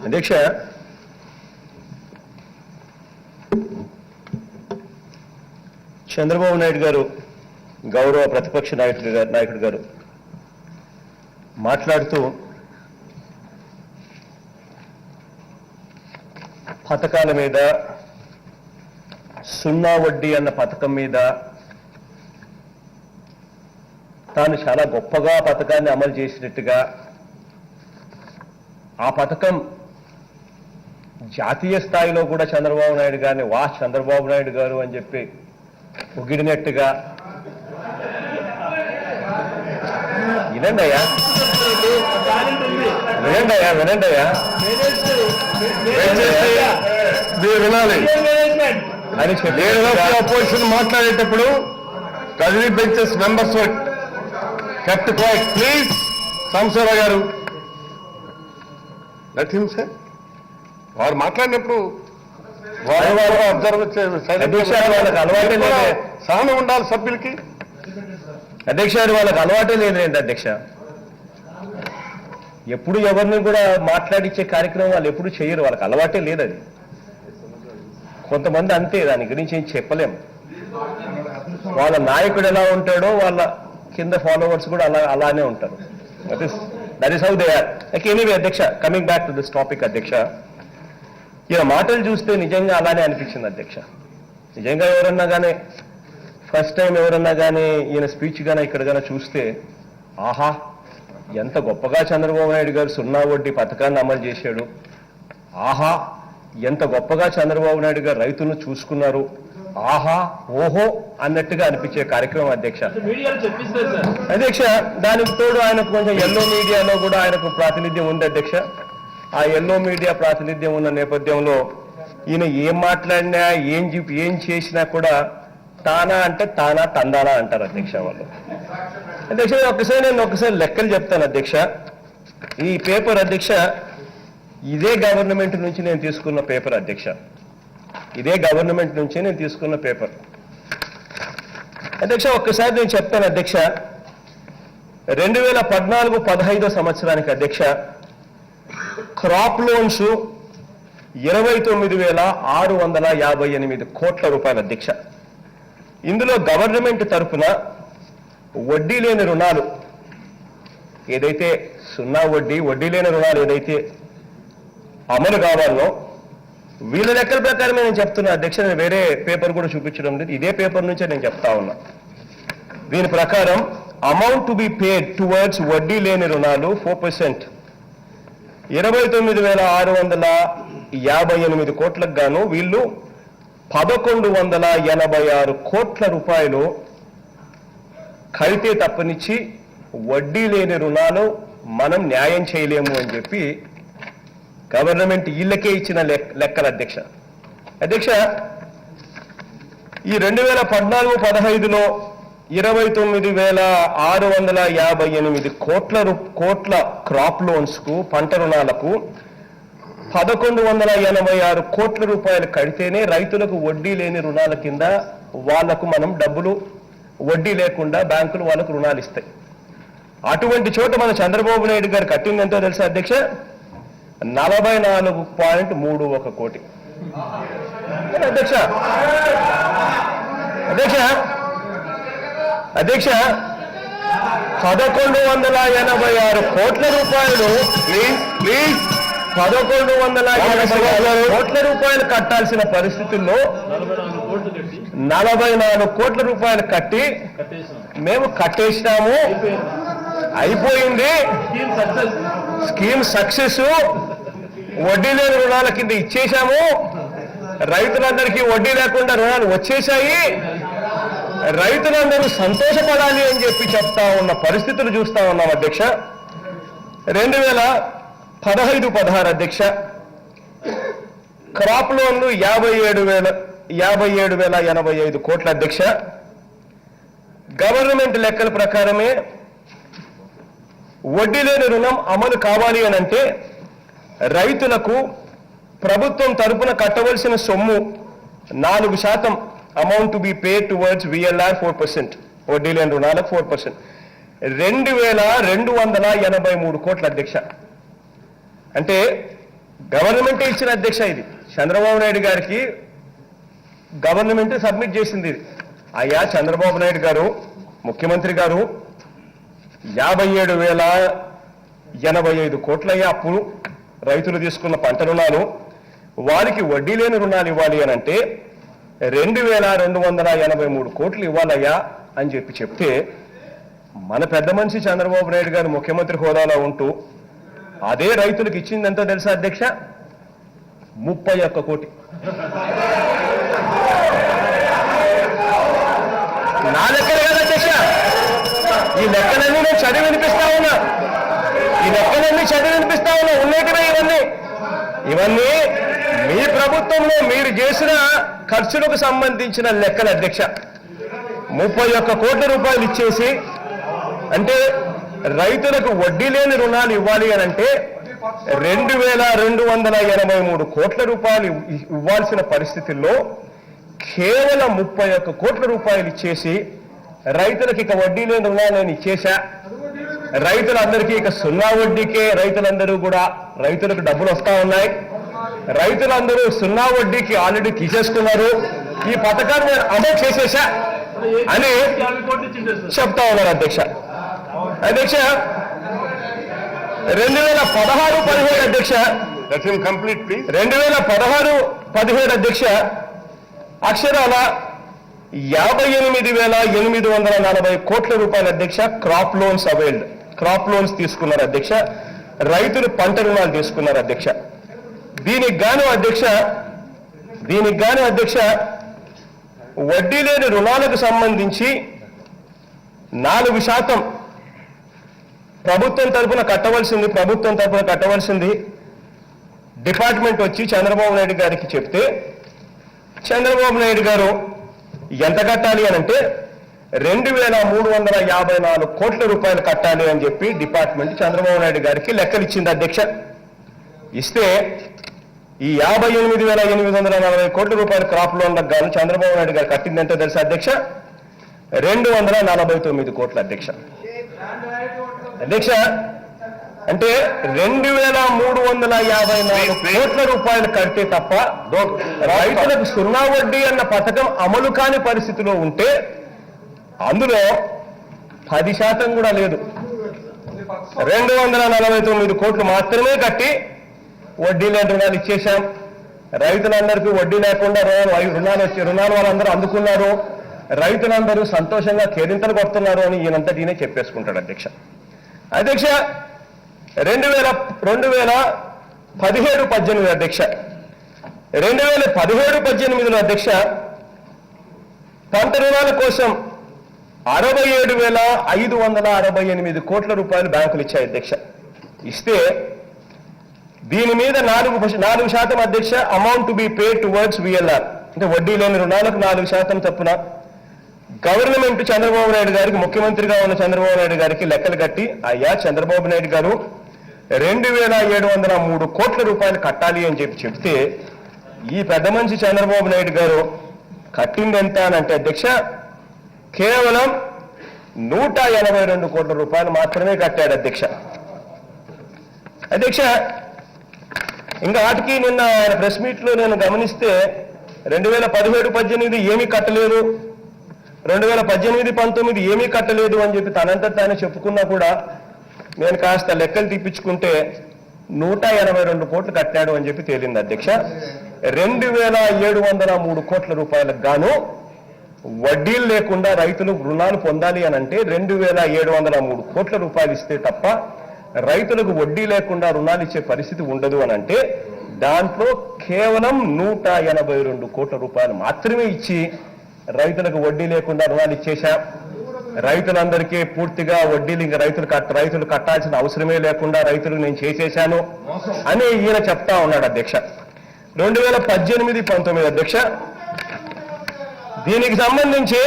అధ్యక్ష, చంద్రబాబు నాయుడు గారు గౌరవ ప్రతిపక్ష నాయకుడు గారు మాట్లాడుతూ పథకాల మీద, సున్నా వడ్డీ అన్న పథకం మీద తాను చాలా గొప్పగా పథకాన్ని అమలు చేసినట్టుగా, ఆ పథకం జాతీయ స్థాయిలో కూడా చంద్రబాబు నాయుడు గారిని చంద్రబాబు నాయుడు గారు అని చెప్పి పొగిడినట్టుగా. వినండియా వినాలి అని చెప్పి అపోజిషన్ మాట్లాడేటప్పుడు treasury benches members kept quiet. Please Sambasivarao garu, let him సే. వారు మాట్లాడినప్పుడు వారు అబ్జర్వ్ వాళ్ళకి అలవాటే లేదు, సహనం ఉండాలి సభ్యులకి. అధ్యక్ష, వాళ్ళకి అలవాటే లేదండి అధ్యక్ష. ఎప్పుడు ఎవరిని కూడా మాట్లాడించే కార్యక్రమం వాళ్ళు ఎప్పుడు చేయరు, వాళ్ళకి అలవాటే లేదు. అది కొంతమంది అంతే, దాని గురించి ఏం చెప్పలేం. వాళ్ళ నాయకుడు ఎలా ఉంటాడో వాళ్ళ కింద ఫాలోవర్స్ కూడా అలానే ఉంటారు. That is how they are. Anyway అధ్యక్ష, coming back to this topic అధ్యక్ష, ఈయన మాటలు చూస్తే నిజంగా అలానే అనిపించింది అధ్యక్ష. నిజంగా ఎవరన్నా కానీ ఫస్ట్ టైం ఎవరన్నా కానీ ఈయన స్పీచ్ కానీ ఇక్కడ కానీ చూస్తే, ఆహా ఎంత గొప్పగా చంద్రబాబు నాయుడు గారు సున్నా వడ్డీ పథకాన్ని అమలు చేశాడు, ఆహా ఎంత గొప్పగా చంద్రబాబు నాయుడు గారు రైతులను చూసుకున్నారు, ఆహా ఓహో అన్నట్టుగా అనిపించే కార్యక్రమం అధ్యక్ష. అధ్యక్ష, దానికి తోడు ఆయనకు కొంచెం ఎల్లో మీడియాలో కూడా ఆయనకు ప్రాతినిధ్యం ఉంది అధ్యక్ష. ఆ ఎల్లో మీడియా ప్రాతినిధ్యం ఉన్న నేపథ్యంలో ఈయన ఏం మాట్లాడినా ఏం చేసినా కూడా తానా అంటే తానా తందానా అంటారు అధ్యక్ష వాళ్ళు. అధ్యక్ష, ఒకసారి లెక్కలు చెప్తాను అధ్యక్ష. ఈ పేపర్ అధ్యక్ష ఇదే గవర్నమెంట్ నుంచి నేను తీసుకున్న పేపర్ అధ్యక్ష. ఇదే గవర్నమెంట్ నుంచి నేను తీసుకున్న పేపర్ అధ్యక్ష. ఒక్కసారి నేను చెప్తాను అధ్యక్ష. 2014-15 సంవత్సరానికి అధ్యక్ష క్రాప్ లోన్స్ 29,658 కోట్ల రూపాయలు అధ్యక్ష. ఇందులో గవర్నమెంట్ తరఫున వడ్డీ లేని రుణాలు ఏదైతే సున్నా వడ్డీ లేని రుణాలు ఏదైతే అమలు కావాలో వీళ్ళ లెక్కల ప్రకారమే నేను చెప్తున్నా అధ్యక్ష. నేను వేరే పేపర్ కూడా చూపించడం లేదు, ఇదే పేపర్ నుంచే నేను చెప్తా ఉన్నా. దీని ప్రకారం amount to be paid towards వడ్డీ లేని రుణాలు 4%, 29,658 కోట్లకు గాను వీళ్ళు 1,186 కోట్ల రూపాయలు కడితే తప్పనిచ్చి వడ్డీ లేని రుణాలు మనం న్యాయం చేయలేము అని చెప్పి గవర్నమెంట్ వీళ్ళకే ఇచ్చిన లెక్కలు అధ్యక్ష. అధ్యక్ష, ఈ 2014-15లో 29,658 కోట్ల క్రాప్ లోన్స్ కు, పంట రుణాలకు 1,186 కోట్ల రూపాయలు కడితేనే రైతులకు వడ్డీ లేని రుణాల కింద వాళ్లకు మనం డబ్బులు వడ్డీ లేకుండా బ్యాంకులు వాళ్ళకు రుణాలు ఇస్తాయి. అటువంటి చోట మన చంద్రబాబు నాయుడు గారు కట్టింది ఎంతో తెలుసా అధ్యక్ష? 44.31 కోటి అధ్యక్ష. అధ్యక్ష అధ్యక్ష 1,186 కోట్ల రూపాయలు, ప్లీజ్ 1,186 కోట్ల రూపాయలు కట్టాల్సిన పరిస్థితుల్లో 44 కోట్ల రూపాయలు కట్టి మేము కట్టేసినాము, అయిపోయింది, స్కీమ్ సక్సెస్, వడ్డీ లేని రుణాల కింద ఇచ్చేశాము, రైతులందరికీ వడ్డీ లేకుండా రుణాలు వచ్చేశాయి, రైతులందరూ సంతోషపడాలి అని చెప్పి చెప్తా ఉన్న పరిస్థితులు చూస్తా ఉన్నాం అధ్యక్ష. 2015-16 అధ్యక్ష క్రాప్ లోన్లు 57,085 కోట్ల అధ్యక్ష. గవర్నమెంట్ లెక్కల ప్రకారమే వడ్డీ లేని రుణం అమలు కావాలి అని అంటే రైతులకు ప్రభుత్వం తరపున కట్టవలసిన సొమ్ము 4% amount to be paid towards VLR 4%, వడ్డీ లేని రుణాలకు 4%, 2,283 కోట్ల అధ్యక్ష. అంటే గవర్నమెంటే ఇచ్చిన అధ్యక్ష. ఇది చంద్రబాబు నాయుడు గారికి గవర్నమెంట్ సబ్మిట్ చేసింది. అయ్యా చంద్రబాబు నాయుడు గారు ముఖ్యమంత్రి గారు 57,085 కోట్లయ్యా అప్పులు, రైతులు తీసుకున్న పంట రుణాలు, వారికి వడ్డీ లేని రుణాలు ఇవ్వాలి అని అంటే 2,283 కోట్లు ఇవ్వాలయ్యా అని చెప్తే మన పెద్ద మనిషి చంద్రబాబు నాయుడు గారు ముఖ్యమంత్రి హోదాలో ఉంటూ అదే రైతులకు ఇచ్చింది ఎంతో తెలుసా అధ్యక్ష? 31 కోటి. నా లెక్కలు కదా అధ్యక్ష, ఈ లెక్కలన్నీ నేను చదివి వినిపిస్తా ఉన్నా, ఉన్నట్టుగా ఇవన్నీ మీ ప్రభుత్వంలో మీరు చేసిన ఖర్చులకు సంబంధించిన లెక్కలు అధ్యక్ష. 31 కోట్ల రూపాయలు ఇచ్చేసి, అంటే రైతులకు వడ్డీ లేని రుణాలు ఇవ్వాలి అని అంటే 2,283 కోట్ల రూపాయలు ఇవ్వాల్సిన పరిస్థితుల్లో కేవలం 31 కోట్ల రూపాయలు ఇచ్చేసి రైతులకు ఇక వడ్డీ లేని రుణాలు నేను ఇచ్చేశా, రైతులందరికీ ఇక 0 వడ్డీకే రైతులకు డబ్బులు వస్తా ఉన్నాయి, రైతులందరూ 0 వడ్డీకి ఆల్రెడీ తీసేసుకున్నారు, ఈ పథకాన్ని నేను అమలు చేసేశా అని చెప్తా ఉన్నారు అధ్యక్ష. 2016-17 అధ్యక్ష, 2016-17 అధ్యక్ష అక్షరాల 58,840 కోట్ల రూపాయల అధ్యక్ష క్రాప్ లోన్స్ తీసుకున్నారు అధ్యక్ష, రైతులు పంట రుణాలు తీసుకున్నారు అధ్యక్ష. దీనికి గాను అధ్యక్ష వడ్డీ లేని రుణాలకు సంబంధించి 4% ప్రభుత్వం తరఫున కట్టవలసింది డిపార్ట్మెంట్ వచ్చి చంద్రబాబు నాయుడు గారికి చెప్తే చంద్రబాబు నాయుడు గారు ఎంత కట్టాలి అని అంటే 2,354 కోట్ల రూపాయలు కట్టాలి అని చెప్పి డిపార్ట్మెంట్ చంద్రబాబు నాయుడు గారికి లెక్కలు ఇచ్చింది అధ్యక్ష. ఇస్తే ఈ 58,840 కోట్ల రూపాయల క్రాప్ లోన్లకు గాను చంద్రబాబు నాయుడు గారు కట్టింది ఎంతో తెలుసా అధ్యక్ష? 249 కోట్ల అధ్యక్ష. అంటే 2,354 కోట్ల రూపాయలు కడితే తప్ప రైతులకు 0 వడ్డీ అన్న పథకం అమలు కాని పరిస్థితిలో ఉంటే అందులో 10% కూడా లేదు. 249 కోట్లు మాత్రమే కట్టి వడ్డీ లేని రుణాలు ఇచ్చేశాం, రైతులందరికీ వడ్డీ లేకుండా రుణాలు వాళ్ళందరూ అందుకున్నారు, రైతులందరూ సంతోషంగా కేరింతలు కొడుతున్నారు అని ఈయనంతటినే చెప్పేసుకుంటాడు అధ్యక్ష. 2017-18 అధ్యక్ష, 2017-18లో అధ్యక్ష పంట రుణాల కోసం 67,568 కోట్ల రూపాయలు బ్యాంకులు ఇచ్చాయి అధ్యక్ష. ఇస్తే దీని మీద 4% అధ్యక్ష amount to be paid towards VLR, అంటే వడ్డీ లేని రుణాలకు 4% చొప్పున గవర్నమెంట్ చంద్రబాబు నాయుడు గారికి, ముఖ్యమంత్రిగా ఉన్న చంద్రబాబు నాయుడు గారికి లెక్కలు కట్టి, అయ్యా చంద్రబాబు నాయుడు గారు 2,703 కోట్ల రూపాయలు కట్టాలి అని చెప్తే ఈ పెద్ద మనిషి చంద్రబాబు నాయుడు గారు కట్టింది ఎంత అని అంటే అధ్యక్ష కేవలం 182 కోట్ల రూపాయలు మాత్రమే కట్టాడు అధ్యక్ష. ఇంకా వాటికి నిన్న ఆయన ప్రెస్ మీట్లో నేను గమనిస్తే 2017-18 ఏమీ కట్టలేదు, 2018-19 ఏమీ కట్టలేదు అని చెప్పి తనంతా తానే చెప్పుకున్నా కూడా నేను కాస్త లెక్కలు తీపించుకుంటే 182 కోట్లు కట్టాడు అని చెప్పి తేలింది అధ్యక్ష. 2,703 కోట్ల రూపాయలకు గాను వడ్డీలు లేకుండా రైతులు రుణాలు పొందాలి అని అంటే 2,703 కోట్ల రూపాయలు ఇస్తే తప్ప రైతులకు వడ్డీ లేకుండా రుణాలు ఇచ్చే పరిస్థితి ఉండదు అని అంటే దాంట్లో కేవలం 182 కోట్ల రూపాయలు మాత్రమే ఇచ్చి రైతులకు వడ్డీ లేకుండా రుణాలు ఇచ్చేశా, రైతులందరికీ పూర్తిగా వడ్డీలు ఇంకా రైతులు కట్టాల్సిన అవసరమే లేకుండా రైతులకు నేను చేసేశాను అని ఈయన చెప్తా ఉన్నాడు అధ్యక్ష. 2018-19 అధ్యక్ష దీనికి సంబంధించి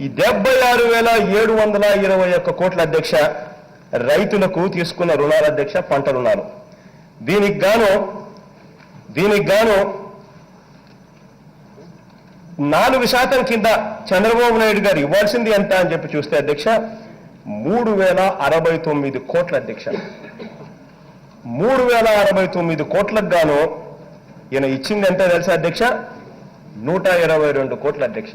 ఈ 76,721 కోట్ల అధ్యక్ష రైతులకు తీసుకున్న రుణాల అధ్యక్ష పంట రుణాలు. దీనికి గాను 4% కింద చంద్రబాబు నాయుడు గారు ఇవ్వాల్సింది ఎంత అని చెప్పి చూస్తే అధ్యక్ష 3,069 కోట్ల అధ్యక్ష. 3,069 కోట్లకు గాను ఈయన ఇచ్చింది ఎంత తెలుసా అధ్యక్ష? 122 కోట్ల అధ్యక్ష.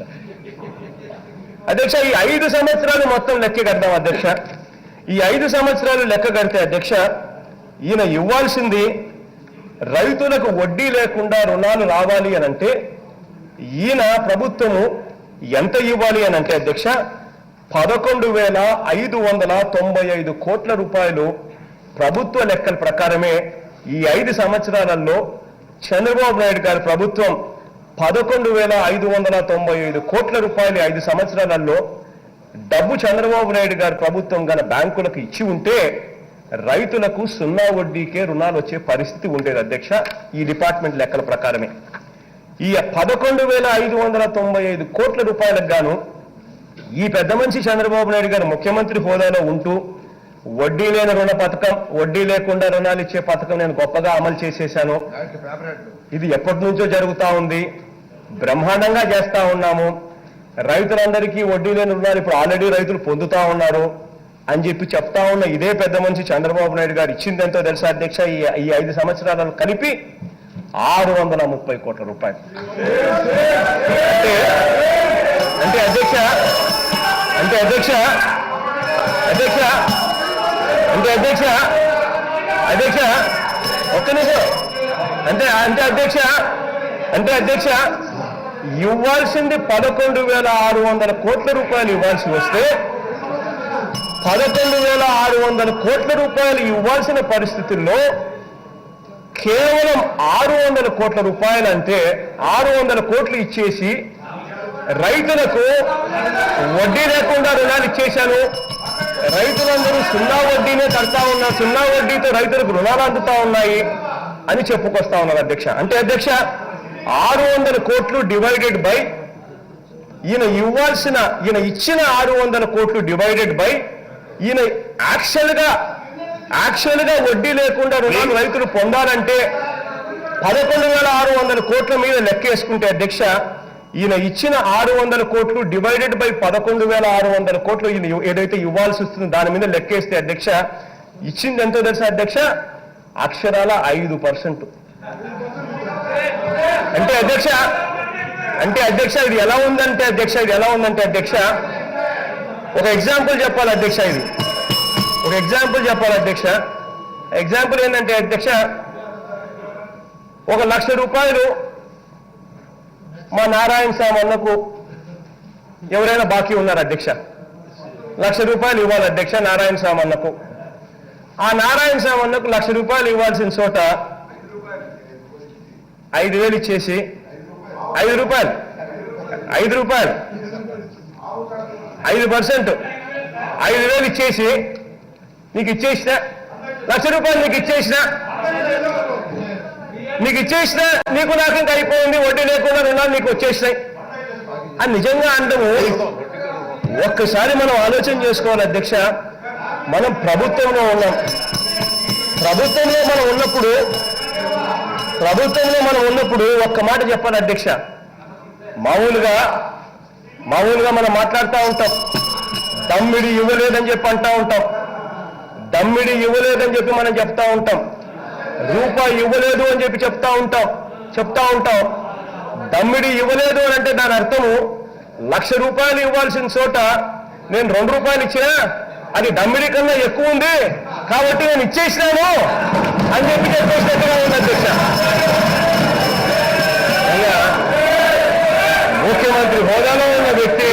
అధ్యక్ష ఈ 5 సంవత్సరాలు మొత్తం లెక్క కడదాం అధ్యక్ష. ఈ 5 సంవత్సరాలు లెక్క కడితే అధ్యక్ష ఈయన ఇవ్వాల్సింది రైతులకు వడ్డీ లేకుండా రుణాలు రావాలి అనంటే ఈయన ప్రభుత్వము ఎంత ఇవ్వాలి అనంటే అధ్యక్ష 11,595 కోట్ల రూపాయలు ప్రభుత్వ లెక్కల ప్రకారమే ఈ 5 సంవత్సరాలలో చంద్రబాబు నాయుడు గారి ప్రభుత్వం 11,595 కోట్ల రూపాయలు 5 సంవత్సరాలలో డబ్బు చంద్రబాబు నాయుడు గారి ప్రభుత్వం గన బ్యాంకులకు ఇచ్చి ఉంటే రైతులకు 0 వడ్డీకే రుణాలు వచ్చే పరిస్థితి ఉండేది అధ్యక్ష. ఈ డిపార్ట్మెంట్ లెక్కల ప్రకారమే ఈ 11,595 కోట్ల రూపాయలకు గాను ఈ పెద్ద మనిషి చంద్రబాబు నాయుడు గారు ముఖ్యమంత్రి హోదాలో ఉంటూ వడ్డీ లేని రుణ పథకం, వడ్డీ లేకుండా రుణాలు ఇచ్చే పథకం నేను గొప్పగా అమలు చేసేశాను, ఇది ఎప్పటి నుంచో జరుగుతూ ఉంది, బ్రహ్మాండంగా చేస్తా ఉన్నాము, రైతులందరికీ వడ్డీ లేని రుణాలు ఇప్పుడు ఆల్రెడీ రైతులు పొందుతా ఉన్నారు అని చెప్పి చెప్తా ఉన్న ఇదే పెద్ద మనిషి చంద్రబాబు నాయుడు గారు ఇచ్చింది ఎంతో తెలుసా అధ్యక్ష? ఈ 5 సంవత్సరాలను కలిపి 630 కోట్ల రూపాయలు. అంటే అధ్యక్ష అంటే అధ్యక్ష అధ్యక్ష అంటే అధ్యక్ష అధ్యక్ష ఒక్క నిమిషం అంటే అంటే అధ్యక్ష అంటే అధ్యక్ష ఇవ్వాల్సింది 11,600 కోట్ల రూపాయలు ఇవ్వాల్సి వస్తే 11,600 కోట్ల రూపాయలు ఇవ్వాల్సిన పరిస్థితుల్లో కేవలం 600 కోట్ల రూపాయలు అంటే 600 కోట్లు ఇచ్చేసి రైతులకు వడ్డీ లేకుండా రుణాలు ఇచ్చేశాను, రైతులందరూ 0 వడ్డీనే కడతా ఉన్నారు, 0 వడ్డీతో రైతులకు రుణాలు అందుతా ఉన్నాయి అని చెప్పుకొస్తా ఉన్నారు అధ్యక్ష. అంటే అధ్యక్ష 600 కోట్లు డివైడెడ్ బై ఈయన ఇచ్చిన 600 కోట్లు డివైడెడ్ బై ఈయన యాక్చువల్గా వడ్డీ లేకుండా రుణాలు రైతులు పొందాలంటే 11,600 కోట్ల మీద లెక్కేసుకుంటే అధ్యక్ష ఈయన ఇచ్చిన 600 కోట్లు డివైడెడ్ బై 11,600 కోట్లు ఈయన ఏదైతే ఇవ్వాల్సి వస్తుందో దాని మీద లెక్కేస్తే అధ్యక్ష ఇచ్చింది ఎంతో తెలుసా అధ్యక్ష? అక్షరాల 5%. అంటే అధ్యక్ష ఇది ఎలా ఉందంటే అధ్యక్ష ఒక ఎగ్జాంపుల్ చెప్పాలి అధ్యక్ష. ఒక ఎగ్జాంపుల్ చెప్పాలి అధ్యక్ష. ఎగ్జాంపుల్ ఏంటంటే అధ్యక్ష 1,00,000 రూపాయలు మా నారాయణ స్వామి అన్నకు ఎవరైనా బాకీ ఉన్నారు అధ్యక్ష, 1,00,000 రూపాయలు ఇవ్వాలి అధ్యక్ష నారాయణ స్వామి అన్నకు. ఆ నారాయణ స్వామి అన్నకు 1,00,000 రూపాయలు ఇవ్వాల్సిన చోట 5,000 ఇచ్చేసి 5 రూపాయలు 5% 5,000 ఇచ్చేసి నీకు ఇచ్చేసిన 1,00,000 రూపాయలు నీకు ఇచ్చేసిన నీకు నాకు ఇంకా అయిపోయింది, వడ్డీ లేకుండా రుణాలు నీకు వచ్చేసినాయి అని నిజంగా అంటాము. ఒక్కసారి మనం ఆలోచన చేసుకోవాలి అధ్యక్ష. మనం ప్రభుత్వంలో ఉన్నాం, ప్రభుత్వంలో మనం ఉన్నప్పుడు ఒక్క మాట చెప్పాలి అధ్యక్ష. మామూలుగా మనం మాట్లాడుతూ ఉంటాం, దమ్మిడి ఇవ్వలేదని చెప్పి అంటూ ఉంటాం, దమ్మిడి ఇవ్వలేదని చెప్పి మనం చెప్తా ఉంటాం, రూపాయి ఇవ్వలేదు అని చెప్పి చెప్తా ఉంటాం. దమ్మిడి ఇవ్వలేదు అని అంటే దాని అర్థము 1,00,000 రూపాయలు ఇవ్వాల్సిన చోట నేను 2 రూపాయలు ఇచ్చినా అది దమ్మిడి కన్నా ఎక్కువ ఉంది కాబట్టి నేను ఇచ్చేసినాను అని చెప్పి చెప్పేసినట్టుగా ఉంది అధ్యక్ష. ముఖ్యమంత్రి హోదాలో ఉన్న వ్యక్తి